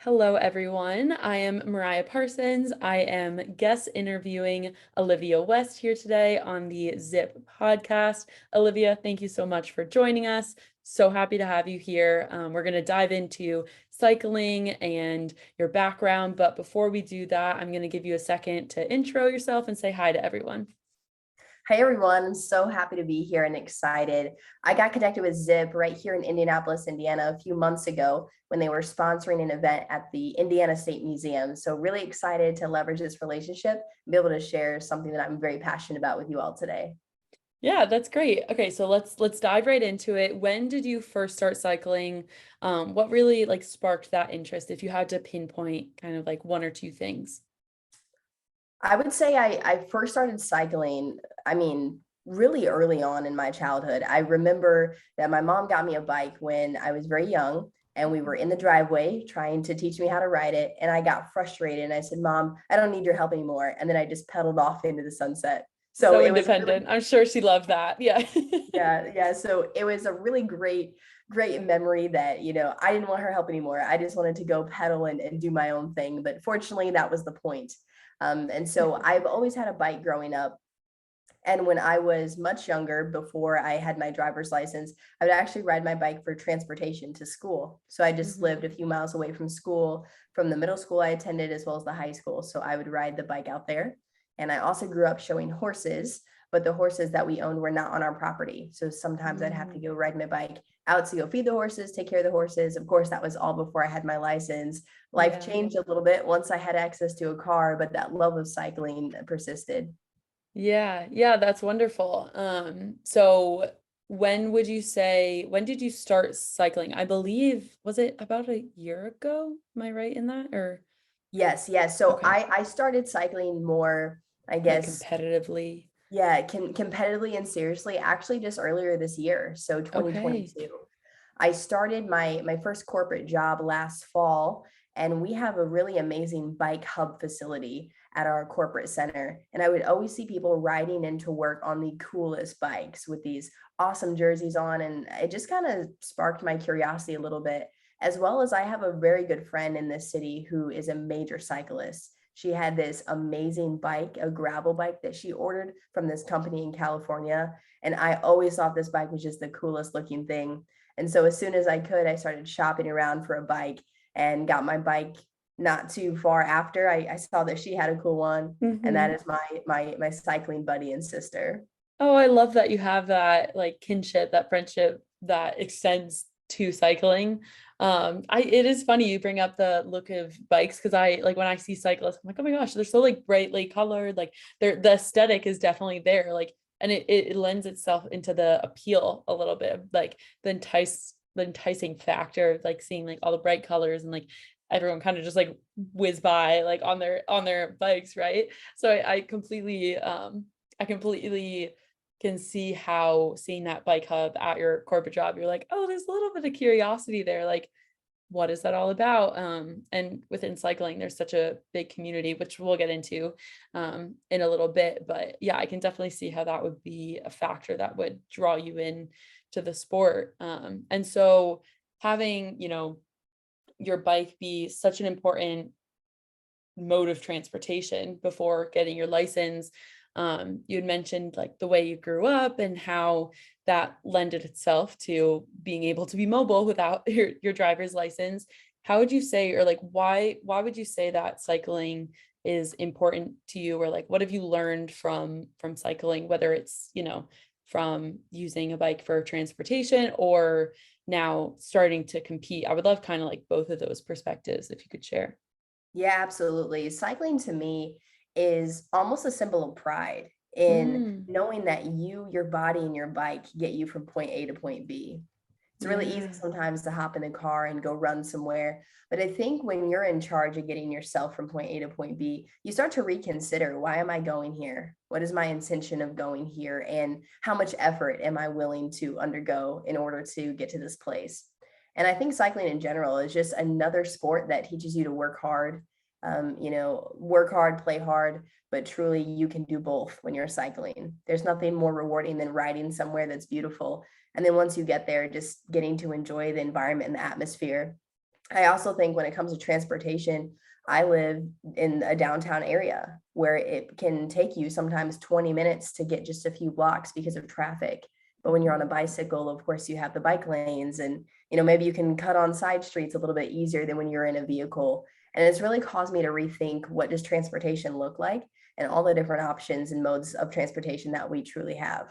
Hello, everyone. I am Mariah Parsons. I am guest interviewing Olivia West here today on the Zip podcast. Olivia, thank you so much for joining us. So happy to have you here. We're going to dive into cycling and your background. But before we do that, I'm going to give you a second to intro yourself and say hi to everyone. Hey everyone, I'm so happy to be here and excited. I got connected with Zip right here in Indianapolis, Indiana a few months ago when they were sponsoring an event at the Indiana State Museum. So really excited to leverage this relationship and be able to share something that I'm very passionate about with you all today. Yeah, that's great. Okay, so let's dive right into it. When did you first start cycling? What really like sparked that interest if you had to pinpoint kind of like one or two things? I would say I first started cycling, really early on in my childhood. I remember that my mom got me a bike when I was very young, and we were in the driveway trying to teach me how to ride it. And I got frustrated and I said, Mom, I don't need your help anymore. And then I just pedaled off into the sunset. So So it was a really, independent. I'm sure she loved that. Yeah. yeah. So it was a really great memory that, I didn't want her help anymore. I just wanted to go pedal and do my own thing. But fortunately, that was the point. And so I've always had a bike growing up. And when I was much younger, before I had my driver's license, I would actually ride my bike for transportation to school. So I just lived Mhm. a few miles away from school, from the middle school I attended, as well as the high school. So I would ride the bike out there. And I also grew up showing horses, but the horses that we owned were not on our property. So sometimes I'd have to Mm. go ride my bike out to go feed the horses, take care of the horses. Of course, that was all before I had my license. Life Yeah. changed a little bit once I had access to a car, but that love of cycling persisted. Yeah. Yeah, that's wonderful. So when did you start cycling? I believe, was it about a year ago? Am I right in that? Or Yes, yes. So okay, I started cycling more, I like guess, competitively. yeah, competitively and seriously, actually just earlier this year. So Okay. 2022. I started my first corporate job last fall, and we have a really amazing bike hub facility at our corporate center. And I would always see people riding into work on the coolest bikes with these awesome jerseys on. And it just kind of sparked my curiosity a little bit, as well as I have a very good friend in this city who is a major cyclist. She had this amazing bike, a gravel bike that she ordered from this company in California. And I always thought this bike was just the coolest looking thing. And so as soon as I could, I started shopping around for a bike and got my bike not too far after. I saw that she had a cool one. And that Hmm. is my cycling buddy and sister. Oh, I love that you have that like kinship, that friendship that extends to cycling. It is funny you bring up the look of bikes because I like when I see cyclists, I'm like, oh my gosh, they're so like brightly colored, like the aesthetic is definitely there, like, and it lends itself into the appeal a little bit, like the enticing factor of like seeing like all the bright colors and like everyone kind of just like whiz by like on their bikes, right? So I completely can see how seeing that bike hub at your corporate job, you're like, oh, there's a little bit of curiosity there. Like, what is that all about? And within cycling, there's such a big community, which we'll get into in a little bit. But yeah, I can definitely see how that would be a factor that would draw you in to the sport. And so having, your bike be such an important mode of transportation before getting your license. You had mentioned like the way you grew up and how that lended itself to being able to be mobile without your driver's license. How would you say, or like why would you say that cycling is important to you, or like what have you learned from cycling, whether it's, from using a bike for transportation or now starting to compete? I would love kind of like both of those perspectives if you could share. Yeah, absolutely. Cycling to me is almost a symbol of pride in Mm, knowing that your body, and your bike get you from point A to point B. It's really easy yeah. sometimes to hop in a car and go run somewhere. But I think when you're in charge of getting yourself from point A to point B, you start to reconsider, why am I going here? What is my intention of going here? And how much effort am I willing to undergo in order to get to this place? And I think cycling in general is just another sport that teaches you to work hard, work hard, play hard, but truly you can do both when you're cycling. There's nothing more rewarding than riding somewhere that's beautiful. And then once you get there, just getting to enjoy the environment and the atmosphere. I also think when it comes to transportation, I live in a downtown area where it can take you sometimes 20 minutes to get just a few blocks because of traffic. But when you're on a Mhm. bicycle, of course, you have the bike lanes, and maybe you can cut on side streets a little bit easier than when you're in a vehicle. And it's really caused me to rethink, what does transportation look like, and all the different options and modes of transportation that we truly have.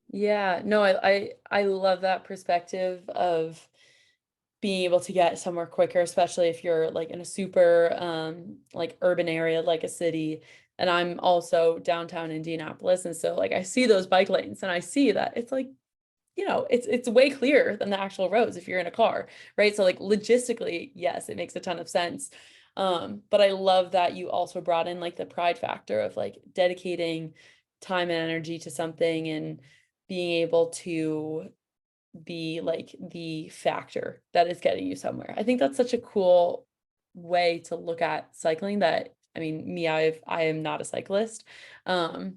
Yeah, no, I love that perspective of being able to get somewhere quicker, especially if you're like in a super like urban area like a city. And I'm also downtown Indianapolis. And so like I see those bike lanes and I see that it's like, it's way clearer than the actual roads if you're in a car, right? So like logistically, yes, it makes a ton of sense. But I love that you also brought in like the pride factor of like dedicating time and energy to something and being able to be like the factor that is getting you somewhere. I think that's such a cool way to look at cycling that I mean, I am not a cyclist. Um,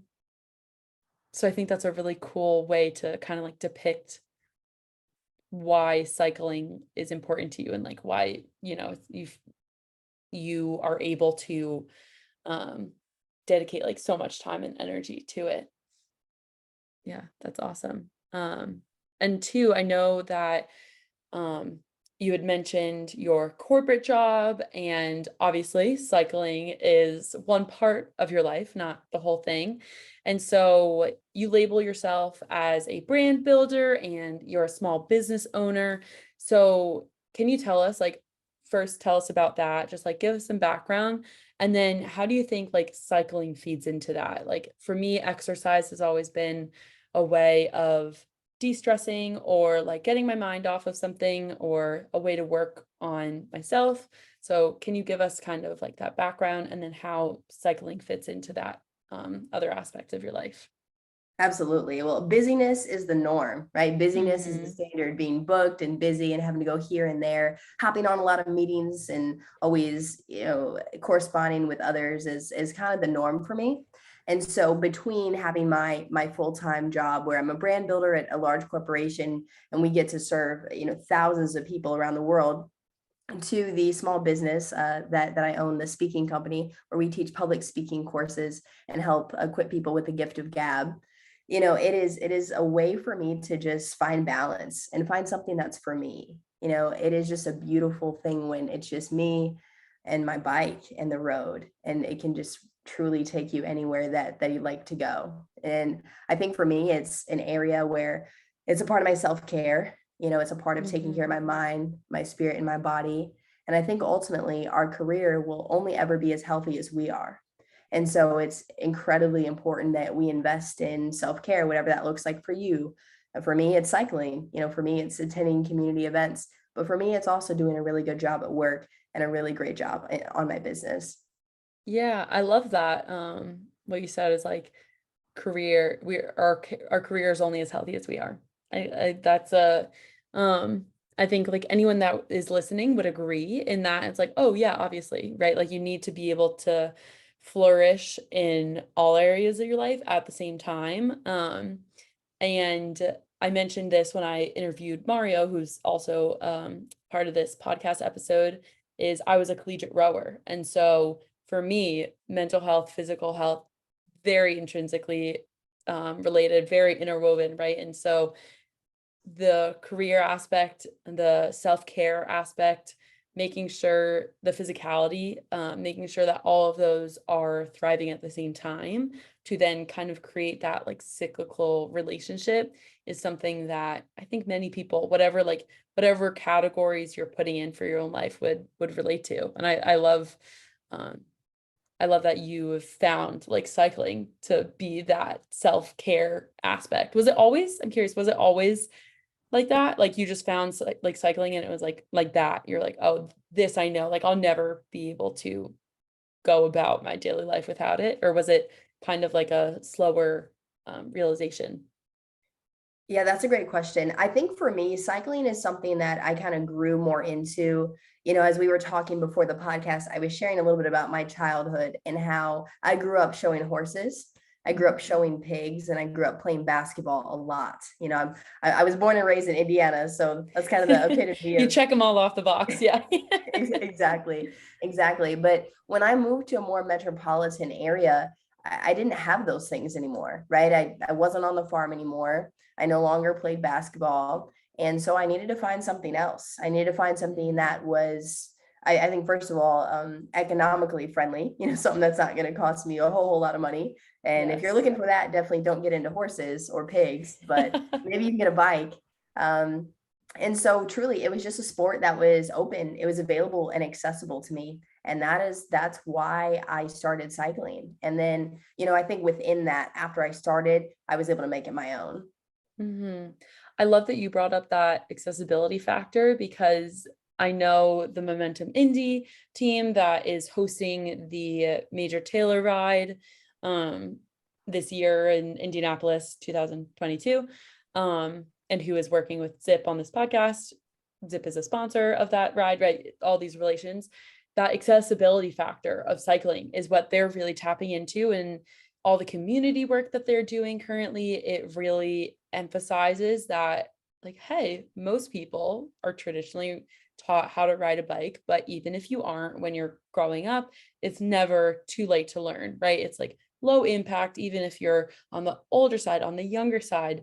so I think that's a really cool way to kind of like depict why cycling is important to you and like why, you are able to um dedicate like so much time and energy to it. Yeah, that's awesome. And two, I know that Um, you had mentioned your corporate job, and obviously, cycling is one part of your life, not the whole thing. And so, you label yourself as a brand builder and you're a small business owner. So, can you tell us, like, first tell us about that? Just like give us some background. And then, how do you think like cycling feeds into that? Like, for me, exercise has always been a way of de-stressing or like getting my mind off of something or a way to work on myself. So can you give us kind of like that background and then how cycling fits into that other aspect of your life? Absolutely. Well, busyness is the norm, right? Busyness is the Hmm. standard, being booked and busy and having to go here and there, hopping on a lot of meetings and always, corresponding with others is kind of the norm for me. And so between having my full-time job where I'm a brand builder at a large corporation and we get to serve, thousands of people around the world, to the small business that I own, the speaking company, where we teach public speaking courses and help equip people with the gift of gab. It is a way for me to just find balance and find something that's for me. It is just a beautiful thing when it's just me and my bike and the road, and it can just truly take you anywhere that you'd like to go. And I think for me, it's an area where it's a part of my self-care. It's a part of taking care of my Hmm. mind, my spirit, and my body. And I think ultimately our career will only ever be as healthy as we are. And so it's incredibly important that we invest in self-care, whatever that looks like for you. For me, it's cycling. For me, it's attending community events. But for me, it's also doing a really good job at work and a really great job on my business. Yeah, I love that. What you said is like our career is only as healthy as we are. I that's a um I think like anyone that is listening would agree in that it's like, oh yeah, obviously, right? Like you need to be able to flourish in all areas of your life at the same time. And I mentioned this when I interviewed Mario, who's also part of this podcast episode, is I was a collegiate rower. And so for me, mental health, physical health, very intrinsically related, very interwoven, right? And so the career aspect, the self-care aspect, making sure the physicality, making sure that all of those are thriving at the same time to then kind of create that like cyclical relationship is something that I think many people, whatever categories you're putting in for your own life would relate to. And um, I love that you have found like cycling to be that self-care aspect. Was it always, I'm curious, was it always like that? Like you just found like cycling and it was like that. You're like, oh, this I know. Like I'll never be able to go about my daily life without it. Or was it kind of like a slower realization? Yeah, that's a great question. I think for me, cycling is something that I kind of grew more into. As we were talking before the podcast, I was sharing a little bit about my childhood and how I grew up showing horses. I grew up showing pigs, and I grew up playing basketball a lot. I was born and raised in Indiana, so that's kind of the epitome You of check them all off the box. Yeah. exactly, exactly. But when I moved to a more metropolitan area, I didn't have those things anymore, right? I wasn't on the farm anymore. I no longer played basketball. And so I needed to find something else. I needed to find something that was, I think, first of all, economically friendly, something that's not going to cost me a whole lot of money. And if you're Yes. looking for that, definitely don't get into horses or pigs, but maybe you can get a bike. Um, and so truly it was just a sport that was open, it was available and accessible to me, and that's why I started cycling. And then I think within that, after I started, I was able to make it my own. I love that you brought up that accessibility factor because I know the Momentum Indie team that is hosting the Major Taylor ride um, this year in Indianapolis 2022, and who is working with Zip on this podcast. Zip is a sponsor of that ride, right? All these relations. That accessibility factor of cycling is what they're really tapping into, and all the community work that they're doing currently, it really emphasizes that, like, hey, most people are traditionally taught how to ride a bike, but even if you aren't when you're growing up, it's never too late to learn, right? It's like low impact, even if you're on the older side, on the younger side,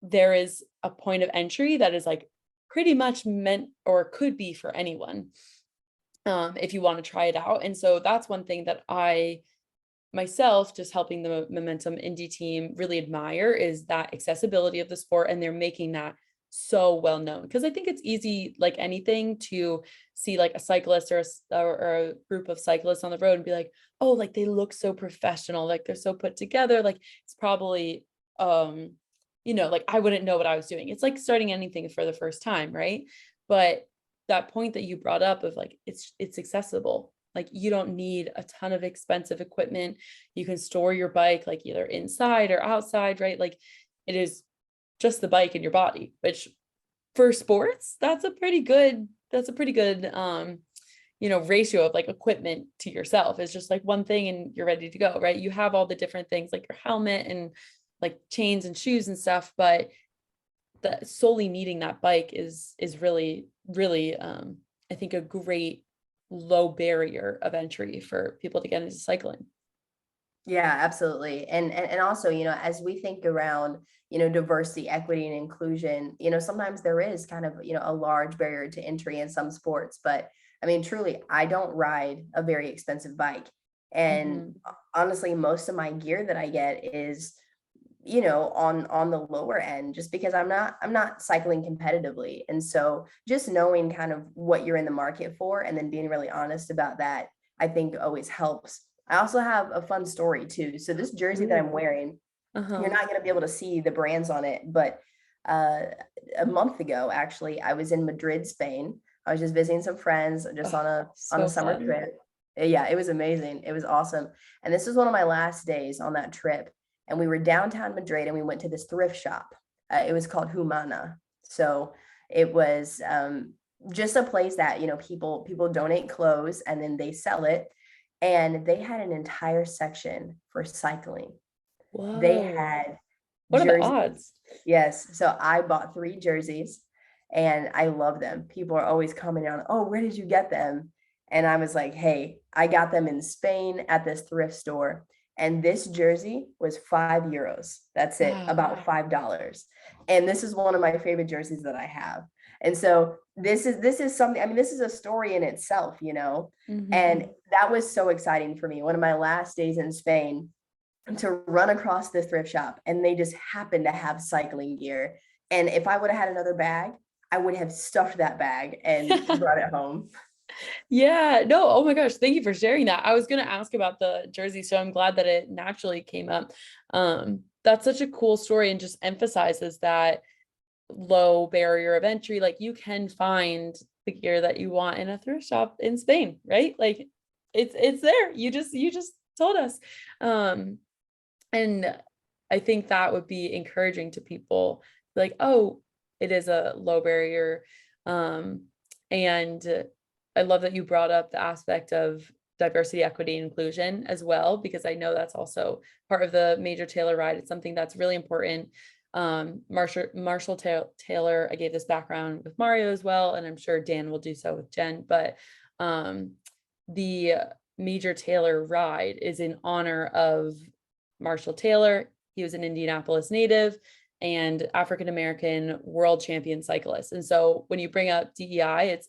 there is a point of entry that is like pretty much meant or could be for anyone, if you want to try it out. And so that's one thing that I myself, just helping the Momentum Indie team, really admire is that accessibility of the sport, and they're making that so well known, because I think it's easy, like anything, to see like a cyclist or a group of cyclists on the road and be like, oh, like they look so professional, like they're so put together, like it's probably like I wouldn't know what I was doing. It's like starting anything for the first time, right? But that point that you brought up of like it's accessible. Like you don't need a ton of expensive equipment. You can store your bike like either inside or outside, right? Like it is just the bike in your body, which for sports, that's a pretty good ratio of like equipment to yourself. Is just like one thing and you're ready to go, right? You have all the different things like your helmet and like chains and shoes and stuff, but that solely needing that bike is really, really I think a great low barrier of entry for people to get into cycling. Yeah, absolutely. And also, as we think around, diversity, equity, and inclusion, sometimes there is kind of, a large barrier to entry in some sports. But I mean, truly, I don't ride a very expensive bike. And Mhm. honestly, most of my gear that I get is, on the lower end, just because I'm not cycling competitively. And so just knowing kind of what you're in the market for and then being really honest about that, I think always helps. I also have a fun story too. So this jersey that I'm Ooh. wearing, you're Uh-huh. not going to be able to see the brands on it, but uh, a month ago, actually, I was in Madrid, Spain. I was just visiting some friends, just Oh, on a so summer fun. trip. Yeah, it was amazing. It was awesome. And this was one of my last days on that trip. And we were downtown Madrid, and we went to this thrift shop. It was called Humana. So it was just a place that people donate clothes and then they sell it. And they had an entire section for cycling. They Whoa. had What are the jerseys. odds? Yes. So I bought 3 jerseys, and I love them. People are always commenting on, oh, where did you get them? And I was like, hey, I got them in Spain at this thrift store. And this jersey was €5. That's it, Wow. about $5. And this is one of my favorite jerseys that I have. And so this is something, I mean, this is a story in itself. Hmm. And that was so exciting for me. One of my last days in Spain, to run across this thrift shop, and they just happened to have cycling gear. And if I would have had another bag, I would have stuffed that bag and brought it home. Yeah, no, oh my gosh, thank you for sharing that. I was gonna ask about the jersey, so I'm glad that it naturally came up. That's such a cool story and just emphasizes that low barrier of entry. Like you can find the gear that you want in a thrift shop in Spain, right? Like it's there. You just told us. Um, and I think that would be encouraging to people, like, oh, it is a low barrier. And I love that you brought up the aspect of diversity, equity, and inclusion as well, because I know that's also part of the Major Taylor ride. It's something that's really important. Marshall Taylor, I gave this background with Mario as well, and I'm sure Dan will do so with Jen, but the Major Taylor ride is in honor of Marshall Taylor. He was an Indianapolis native and African-American world champion cyclist. And so when you bring up DEI, it's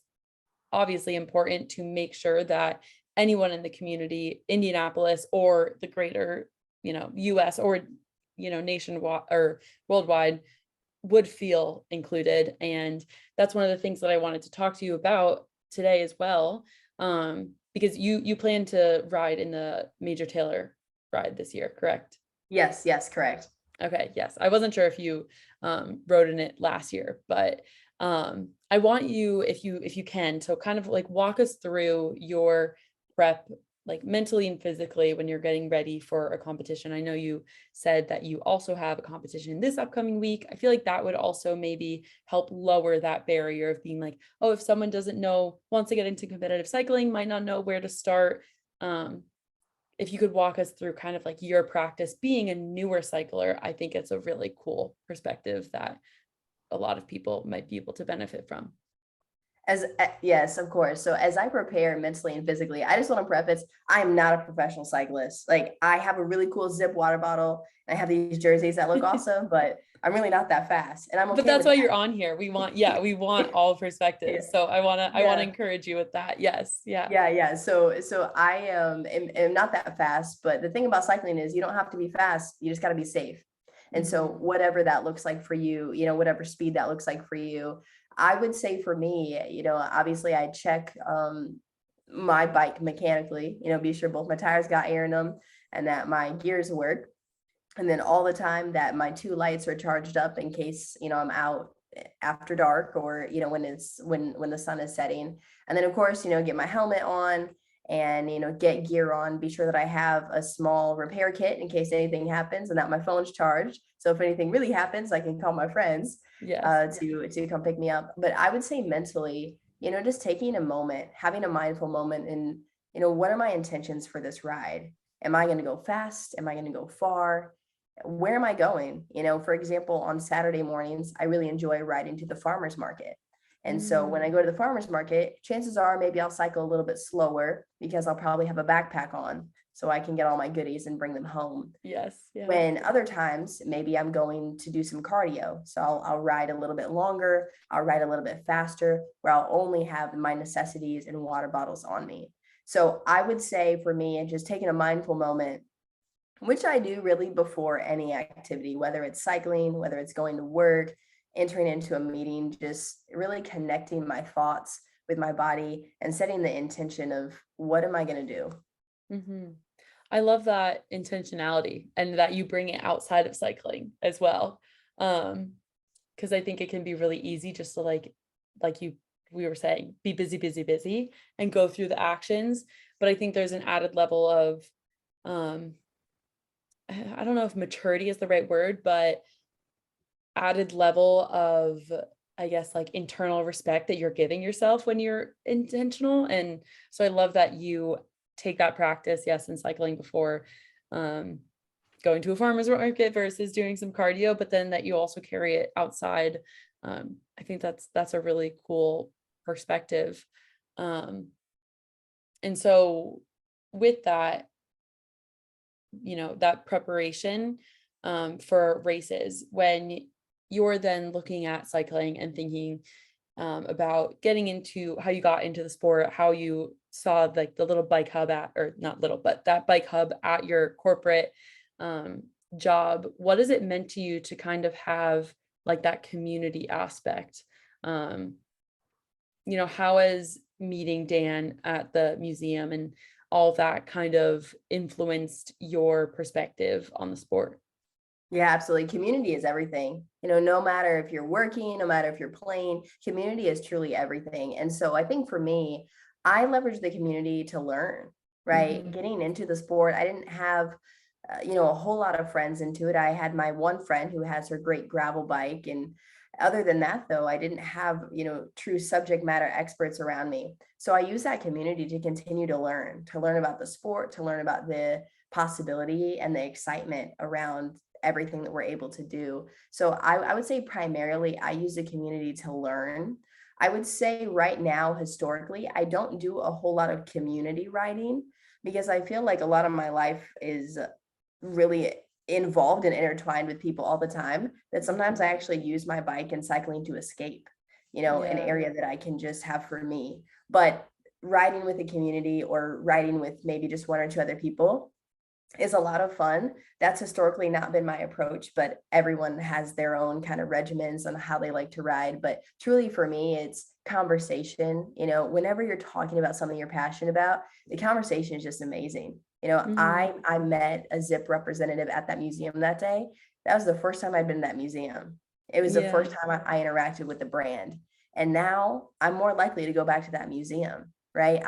obviously important to make sure that anyone in the community, Indianapolis or the greater, US or, nationwide or worldwide, would feel included. And that's one of the things that I wanted to talk to you about today as well. Because you plan to ride in the Major Taylor ride this year, correct? Yes, correct. Okay, yes. I wasn't sure if you rode in it last year, but I want you, if you can, to kind of like walk us through your prep, like mentally and physically, when you're getting ready for a competition. I know you said that you also have a competition this upcoming week. I feel like that would also maybe help lower that barrier of being like, oh, if someone doesn't know, wants to get into competitive cycling, might not know where to start. If you could walk us through kind of like your practice being a newer cycler, I think it's a really cool perspective that a lot of people might be able to benefit from. Yes, of course. So as I prepare mentally and physically, I just want to preface, I'm not a professional cyclist. Like, I have a really cool zip water bottle. I have these jerseys that look awesome, but I'm really not that fast. And I'm okay But that's with why that. you're on here. We want all perspectives. Yeah. So I want to Yeah. encourage you with that. Yes. Yeah. Yeah. So I am not that fast, but the thing about cycling is you don't have to be fast. You just got to be safe. And so whatever that looks like for you, whatever speed that looks like for you, I would say for me, obviously I check my bike mechanically, be sure both my tires got air in them and that my gears work. And then all the time that my two lights are charged up in case, I'm out after dark or, when the sun is setting. And then of course, get my helmet on and, get gear on, be sure that I have a small repair kit in case anything happens and that my phone's charged. So if anything really happens, I can call my friends to come pick me up. But I would say mentally, just taking a moment, having a mindful moment and, what are my intentions for this ride? Am I going to go fast? Am I going to go far? Where am I going? For example, on Saturday mornings, I really enjoy riding to the farmer's market. And so when I go to the farmer's market, chances are maybe I'll cycle a little bit slower because I'll probably have a backpack on so I can get all my goodies and bring them home. Yes. Yeah. When other times, maybe I'm going to do some cardio. So I'll ride a little bit longer. I'll ride a little bit faster where I'll only have my necessities and water bottles on me. So I would say for me, just taking a mindful moment, which I do really before any activity, whether it's cycling, whether it's going to work, entering into a meeting, just really connecting my thoughts with my body and setting the intention of what am I going to do? I love that intentionality and that you bring it outside of cycling as well. Because I think it can be really easy just to like we were saying, be busy and go through the actions. But I think there's an added level of I don't know if maturity is the right word, but added level of, I guess, like internal respect that you're giving yourself when you're intentional. And so I love that you take that practice, yes, in cycling before going to a farmer's market versus doing some cardio, but then that you also carry it outside. I think that's a really cool perspective. And so with that, that preparation for races, when you're then looking at cycling and thinking about getting into how you got into the sport, how you saw like the little bike hub or not little, but that bike hub at your corporate job, what has it meant to you to kind of have like that community aspect? How has meeting Dan at the museum and all that kind of influenced your perspective on the sport? Yeah, absolutely. Community is everything. No matter if you're working, no matter if you're playing, community is truly everything. And so I think for me, I leverage the community to learn, right? Getting into the sport, I didn't have, a whole lot of friends into it. I had my one friend who has her great gravel bike and Other than that, though, I didn't have, true subject matter experts around me. So I use that community to continue to learn about the sport, to learn about the possibility and the excitement around everything that we're able to do. So I would say primarily I use the community to learn. I would say right now, historically, I don't do a whole lot of community writing because I feel like a lot of my life is really involved and intertwined with people all the time, that sometimes I actually use my bike and cycling to escape, an Yeah. area that I can just have for me. But riding with a community or riding with maybe just one or two other people is a lot of fun. That's historically not been my approach, but everyone has their own kind of regimens on how they like to ride. But truly for me, it's conversation. Whenever you're talking about something you're passionate about, the conversation is just amazing. Mhm. I met a Zip representative at that museum that day. That was the first time I'd been to that museum. It was the Yeah. first time I interacted with the brand. And now I'm more likely to go back to that museum, right?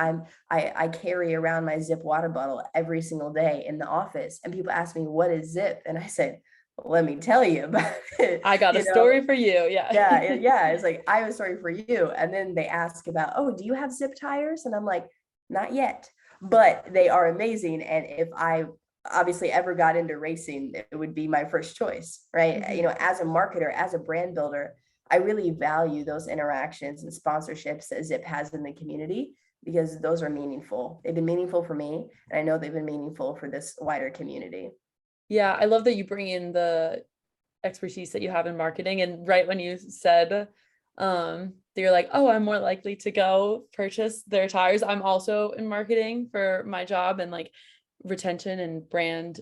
I carry around my Zip water bottle every single day in the office, and people ask me, what is Zip? And I said, well, let me tell you about it, I got a story for you. Yeah. Yeah, yeah. It's like, I have a story for you. And then they ask about, oh, do you have Zip tires? And I'm like, not yet, but they are amazing. And if I obviously ever got into racing, it would be my first choice, right? Mhm. As a marketer, as a brand builder, I really value those interactions and sponsorships that Zip has in the community because those are meaningful. They've been meaningful for me, and I know they've been meaningful for this wider community. Yeah, I love that you bring in the expertise that you have in marketing. And right when you said that you're like, oh, I'm more likely to go purchase their tires. I'm also in marketing for my job, and like retention and brand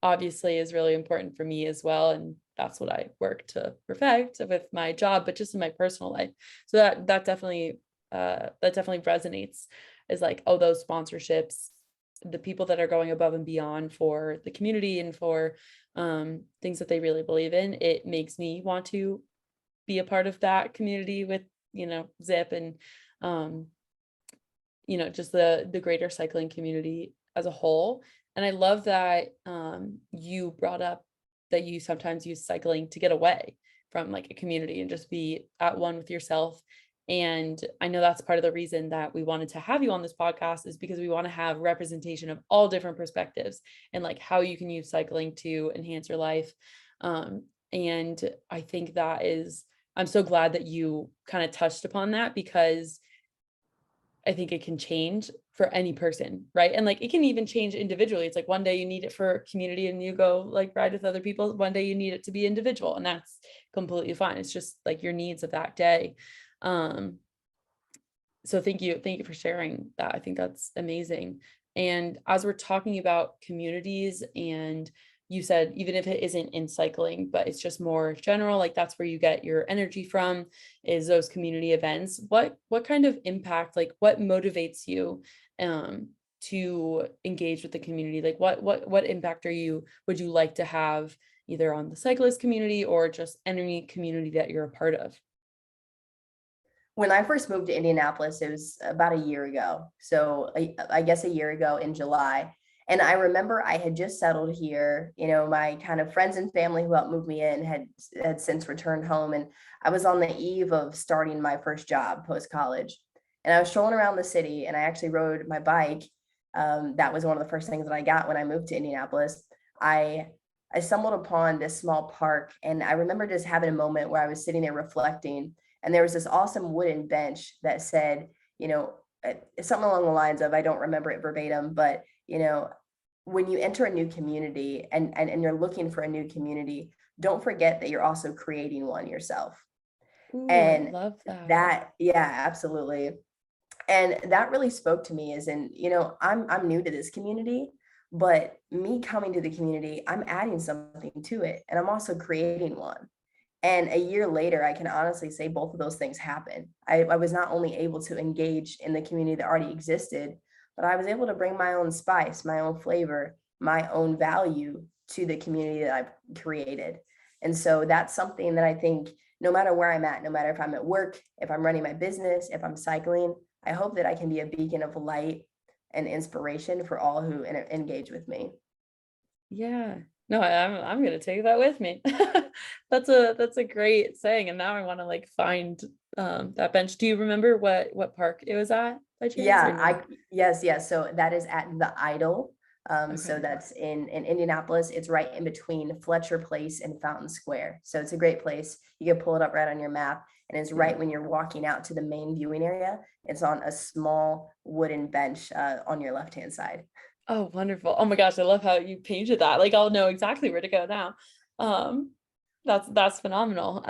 obviously is really important for me as well. And that's what I work to perfect with my job, but just in my personal life. So that definitely resonates, is like, oh, those sponsorships, the people that are going above and beyond for the community and for things that they really believe in. It makes me want to be a part of that community with, Zip and um, just the greater cycling community as a whole. And I love that you brought up that you sometimes use cycling to get away from like a community and just be at one with yourself. And I know that's part of the reason that we wanted to have you on this podcast, is because we want to have representation of all different perspectives and like how you can use cycling to enhance your life. And I think I'm so glad that you kind of touched upon that, because I think it can change for any person, right? And like it can even change individually. It's like one day you need it for community and you go like ride with other people. One day you need it to be individual, and that's completely fine. It's just like your needs of that day. Um, so thank you for sharing that. I think that's amazing. And as we're talking about communities, and you said even if it isn't in cycling, but it's just more general, like that's where you get your energy from, is those community events. What kind of impact, like what motivates you to engage with the community? Like what impact would you like to have either on the cyclist community or just any community that you're a part of? When I first moved to Indianapolis, it was about a year ago. So I guess a year ago in July. And I remember I had just settled here. My kind of friends and family who helped move me in had since returned home. And I was on the eve of starting my first job post college. And I was strolling around the city, and I actually rode my bike. That was one of the first things that I got when I moved to Indianapolis. I I stumbled upon this small park, and I remember just having a moment where I was sitting there reflecting, and there was this awesome wooden bench that said, you know, something along the lines of, I don't remember it verbatim, but when you enter a new community and you're looking for a new community, don't forget that you're also creating one yourself. Ooh, I And love that. that, yeah, absolutely. And that really spoke to me, as in, I'm new to this community, but me coming to the community, I'm adding something to it, and I'm also creating one. And a year later, I can honestly say both of those things happened. I was not only able to engage in the community that already existed, but I was able to bring my own spice, my own flavor, my own value to the community that I've created. And so that's something that I think, no matter where I'm at, no matter if I'm at work, if I'm running my business, if I'm cycling, I hope that I can be a beacon of light and inspiration for all who engage with me. Yeah. No, I'm gonna take that with me. That's a great saying. And now I want to like find that bench. Do you remember what park it was at by chance or Yeah, no? yes. So that is at the Idol. So Okay. that's in Indianapolis. It's right in between Fletcher Place and Fountain Square. So it's a great place. You can pull it up right on your map, and it's Yeah. right when you're walking out to the main viewing area. It's on a small wooden bench on your left-hand side. Oh, wonderful. Oh my gosh, I love how you painted that. Like I'll know exactly where to go now. Um, that's phenomenal.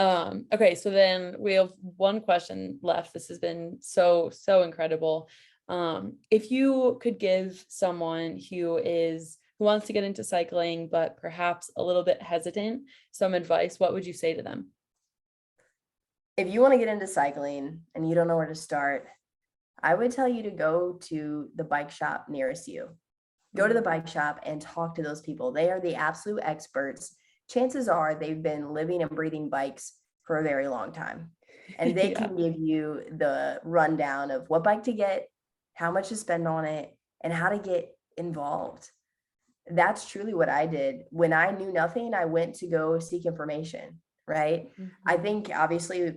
Okay, so then we have one question left. This has been so incredible. If you could give someone who wants to get into cycling but perhaps a little bit hesitant some advice, what would you say to them? If you want to get into cycling and you don't know where to start, I would tell you to go to the bike shop nearest you. Go to the Mm. bike shop and talk to those people. They are the absolute experts. Chances are they've been living and breathing bikes for a very long time. And they Yeah. can give you the rundown of what bike to get, how much to spend on it, and how to get involved. That's truly what I did. When I knew nothing, I went to go seek information, right? I Mhm. think obviously,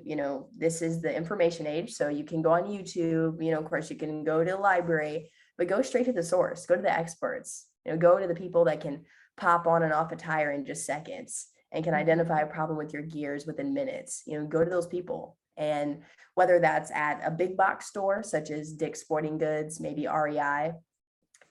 this is the information age. So you can go on YouTube, of course, you can go to the library, but go straight to the source, go to the experts, go to the people that can pop on and off a tire in just seconds and can identify Mhm. a problem with your gears within minutes. Go to those people. And whether that's at a big box store such as Dick's Sporting Goods, maybe REI,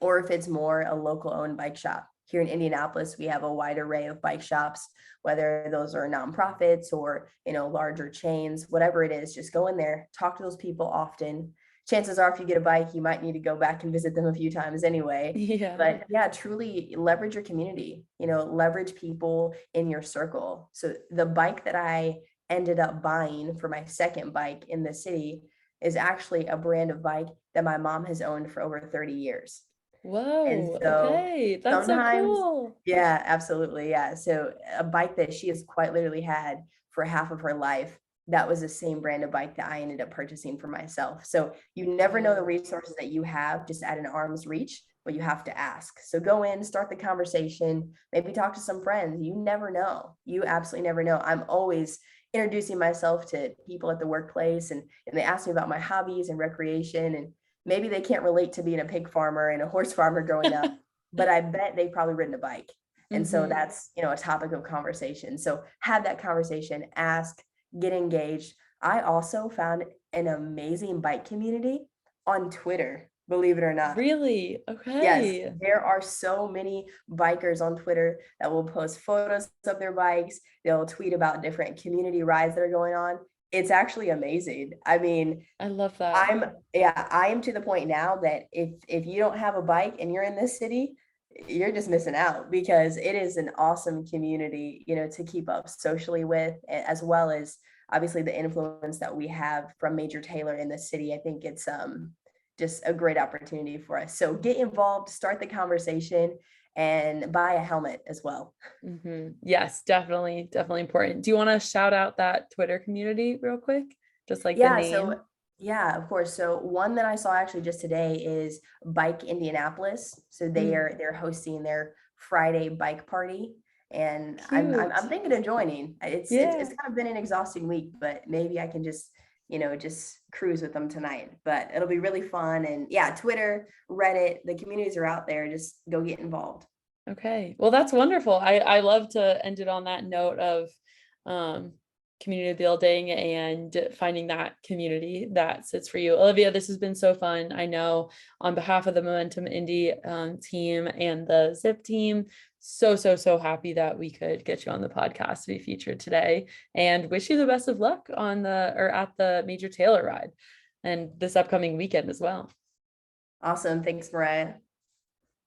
or if it's more a local owned bike shop. Here in Indianapolis, we have a wide array of bike shops, whether those are nonprofits or, larger chains, whatever it is, just go in there, talk to those people often. Chances are if you get a bike, you might need to go back and visit them a few times anyway. Yeah. But yeah, truly leverage your community, leverage people in your circle. So the bike that I ended up buying for my second bike in the city is actually a brand of bike that my mom has owned for over 30 years. And Whoa. so Okay. That's so sometimes, cool. yeah, absolutely. Yeah. So a bike that she has quite literally had for half of her life, that was the same brand of bike that I ended up purchasing for myself. So you never know the Wow. resources that you have just at an arm's reach, but you have to ask. So go in, start the conversation, maybe talk to some friends. You never know. You absolutely never know. I'm always introducing myself to people at the workplace, and they ask me about my hobbies and recreation, and maybe they can't relate to being a pig farmer and a horse farmer growing up, but I bet they've probably ridden a bike. And so Hmm. that's, a topic of conversation. So have that conversation, ask, get engaged. I also found an amazing bike community on Twitter, believe it or not. Really? Yes, Okay. there are so many bikers on Twitter that will post photos of their bikes. They'll tweet about different community rides that are going on. It's actually amazing. I mean, I love that. I am to the point now that if you don't have a bike and you're in this city, you're just missing out because it is an awesome community, to keep up socially with, as well as obviously the influence that we have from Major Taylor in the city. I think it's just a great opportunity for us. So get involved, start the conversation, and buy a helmet as well. Yes, definitely important. Do you want to shout out that Twitter community real quick? Just like the Yeah, so name? yeah, of course. So one that I saw actually just today is Bike Indianapolis. So Mm, they're hosting their Friday bike party, and I'm cute. thinking of joining. It's Yeah. kind of been an exhausting week, but maybe I can just cruise with them tonight. But it'll be really fun. And yeah, Twitter, Reddit, the communities are out there. Just go get involved. Okay. Well, that's wonderful. I love to end it on that note of um community building and finding that community that sits for you. Olivia, this has been so fun. I know on behalf of the Momentum Indie team and the Zip team, so happy that we could get you on the podcast to be featured today and wish you the best of luck on the or at the Major Taylor ride and this upcoming weekend as well. Awesome. Thanks, Mariah.